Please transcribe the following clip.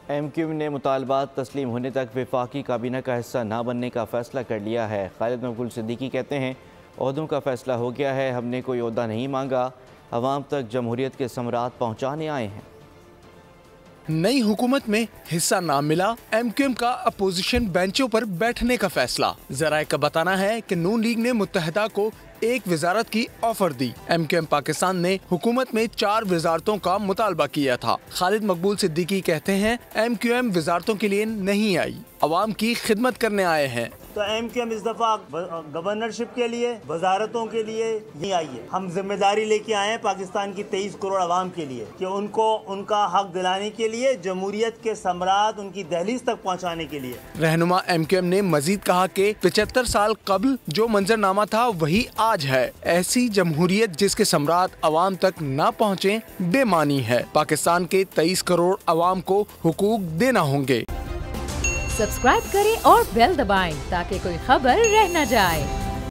MQM ने मुतालबात तस्लीम होने तक वफाकी काबीना का हिस्सा ना बनने का फ़ैसला कर लिया है। खालिद मकबूल सिद्दीकी कहते हैं, ओहदों का फ़ैसला हो गया है, हमने कोई ओहदा नहीं मांगा, अवाम तक जमहूरियत के समरात पहुँचाने आए हैं। नई हुकूमत में हिस्सा ना मिला, MQM का अपोजिशन बेंचों पर बैठने का फैसला। जराए का बताना है कि नून लीग ने मुत्तहदा को एक वजारत की ऑफर दी। MQM पाकिस्तान ने हुकूमत में 4 वजारतों का मुतालबा किया था। खालिद मकबूल सिद्दीकी कहते हैं, MQM वजारतों के लिए नहीं आई, अवाम की खिदमत करने आए हैं। तो MQM इस दफा गवर्नरशिप के लिए, वजारतों के लिए ही आई है। हम जिम्मेदारी लेके आए हैं पाकिस्तान की 23 करोड़ आवाम के लिए कि उनको उनका हक दिलाने के लिए, जमहूरियत के सम्राट उनकी दहलीज तक पहुंचाने के लिए। रहनुमा MQM ने मजीद कहा कि 75 साल कबल जो मंजरनामा था वही आज है। ऐसी जमहूरियत जिसके सम्राट अवाम तक न पहुँचे बेमानी है। पाकिस्तान के 23 करोड़ अवाम को हुकूक देना होंगे। सब्सक्राइब करें और बेल दबाएं ताकि कोई खबर रह न जाए।